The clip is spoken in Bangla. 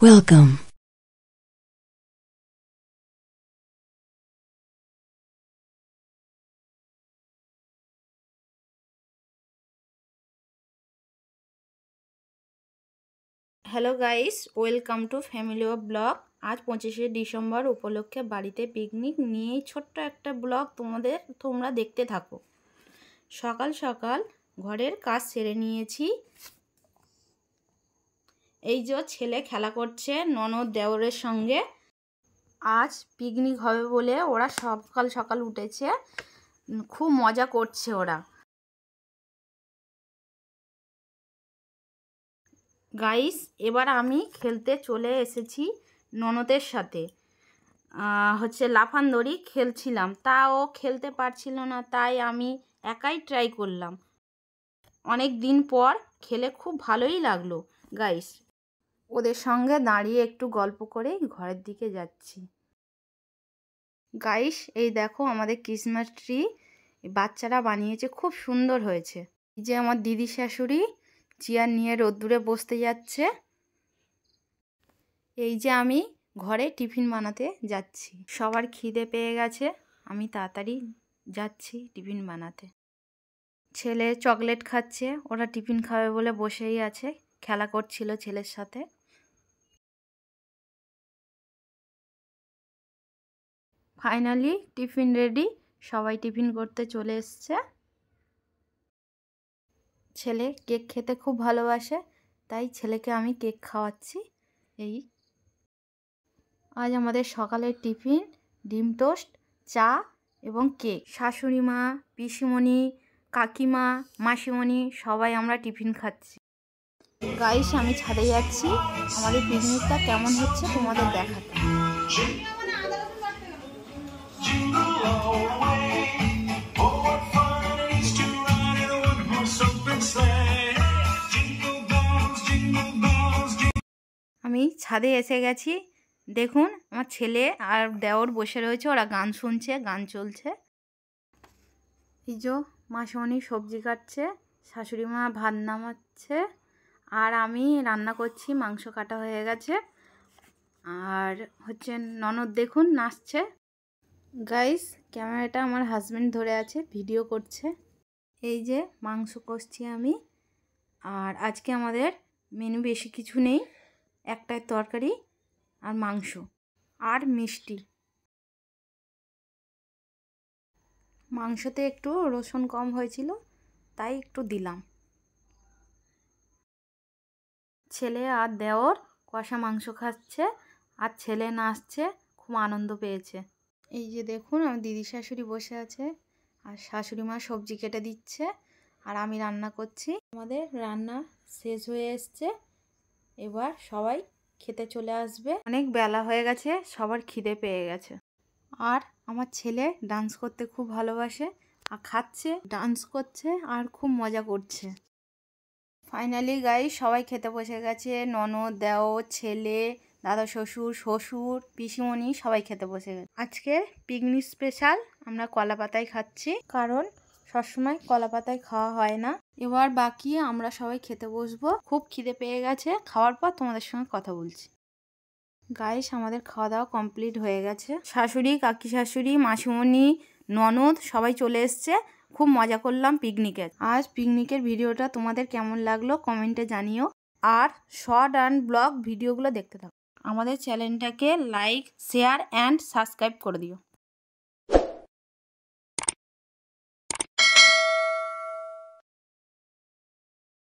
Welcome. Hello guys, welcome to family of blog. আজ 25শে ডিসেম্বর উপলক্ষে বাড়িতে পিকনিক নিয়েই ছোট্ট একটা ব্লগ তোমরা দেখতে থাকো। সকাল সকাল ঘরের কাজ সেরে নিয়েছি। এই যে ছেলে খেলা করছে ননদ দেওরের সঙ্গে। আজ পিকনিক হবে বলে ওরা সকাল সকাল উঠেছে, খুব মজা করছে ওরা। গাইস, এবার আমি খেলতে চলে এসেছি ননদের সাথে। লাফান দড়ি খেলছিলাম, তা ও খেলতে পারছিল না, তাই আমি একাই ট্রাই করলাম। অনেক দিন পর খেলে খুব ভালোই লাগলো গাইস। ওদের সঙ্গে দাঁড়িয়ে একটু গল্প করে ঘরের দিকে যাচ্ছি। গাইস, এই দেখো আমাদের ক্রিসমাস ট্রি বাচ্চারা বানিয়েছে, খুব সুন্দর হয়েছে। এই যে আমার দিদি শাশুড়ি চেয়ার নিয়ে রোদ্দুরে বসতে যাচ্ছে। এই যে আমি ঘরে টিফিন বানাতে যাচ্ছি। সবার খিদে পেয়ে গেছে, আমি তাড়াতাড়ি যাচ্ছি টিফিন বানাতে। ছেলে চকলেট খাচ্ছে, ওরা টিফিন খাবে বলে বসেই আছে, খেলা করছিল ছেলের সাথে। ফাইনালি টিফিন রেডি, সবাই টিফিন করতে চলে এসছে। ছেলে কেক খেতে খুব ভালোবাসে, তাই ছেলেকে আমি কেক খাওয়াচ্ছি। এই আজ আমাদের সকালের টিফিন ডিম টোস্ট, চা এবং কেক। শাশুড়ি মা, পিসিমণি, কাকিমা, মাসিমণি সবাই আমরা টিফিন খাচ্ছি। গাইস, আমি ছাদে যাচ্ছি আমাদের পিকনিকটা কেমন হচ্ছে তোমাদের দেখাতে। আমি ছাদে এসে গেছি, দেখুন আমার ছেলে আর দেওর বসে রয়েছে, ওরা গান শুনছে, গান চলছে। এই যে মাসিমণি সবজি কাটছে, শাশুড়ি মা ভাত নামাচ্ছে, আর আমি রান্না করছি, মাংস কাটা হয়ে গেছে। আর ননদ দেখুন নাচছে। গাইস, ক্যামেরাটা আমার হাজব্যান্ড ধরে আছে, ভিডিও করছে। এই যে মাংস কষছি আমি। আর আজকে আমাদের মেনু বেশি কিছু নেই, একটাই তরকারি আর মাংস আর মিষ্টি। মাংসতে একটু রসুন কম হয়েছিল, তাই একটু দিলাম। ছেলে আর দেওর কষা মাংস খাচ্ছে, আর ছেলে নাচছে, খুব আনন্দ পেয়েছে। এই যে দেখুন আমার দিদি শাশুড়ি বসে আছে, আর শাশুড়ি মা সবজি কেটে দিচ্ছে, আর আমি রান্না করছি। আমাদের রান্না শেষ হয়ে এসছে, এবার সবাই খেতে চলে আসবে। অনেক বেলা হয়ে গেছে, সবার খিদে পেয়ে গেছে। আর আমার ছেলে ডান্স করতে খুব ভালোবাসে, আর খাচ্ছে, ডান্স করছে, আর খুব মজা করছে। ফাইনালি গাইস, সবাই খেতে বসে গেছে। ননদ, দেওর, ছেলে, দাদা শ্বশুর, শ্বশুর, পিসিমণি সবাই খেতে বসে গেছে। আজকে পিকনিক স্পেশাল আমরা কলা পাতায় খাচ্ছি, কারণ সবসময় কলা পাতায় খাওয়া হয় না। এবার বাকি আমরা সবাই খেতে বসবো। খুব খিদে পেয়ে গেছে, খাওয়ার পর তোমাদের সঙ্গে কথা বলছি। গাইস, আমাদের খাওয়া দাওয়া কমপ্লিট হয়ে গেছে। শাশুড়ি, কাকি শাশুড়ি, মাসিমণি, ননদ সবাই চলে এসছে, খুব মজা করলাম পিকনিকে। আজ পিকনিকের ভিডিওটা তোমাদের কেমন লাগলো কমেন্টে জানিও, আর শর্ট অ্যান্ড ব্লগ ভিডিওগুলো দেখতে থাকো। আমাদের চ্যানেলটাকে লাইক, শেয়ার অ্যান্ড সাবস্ক্রাইব করে দিও।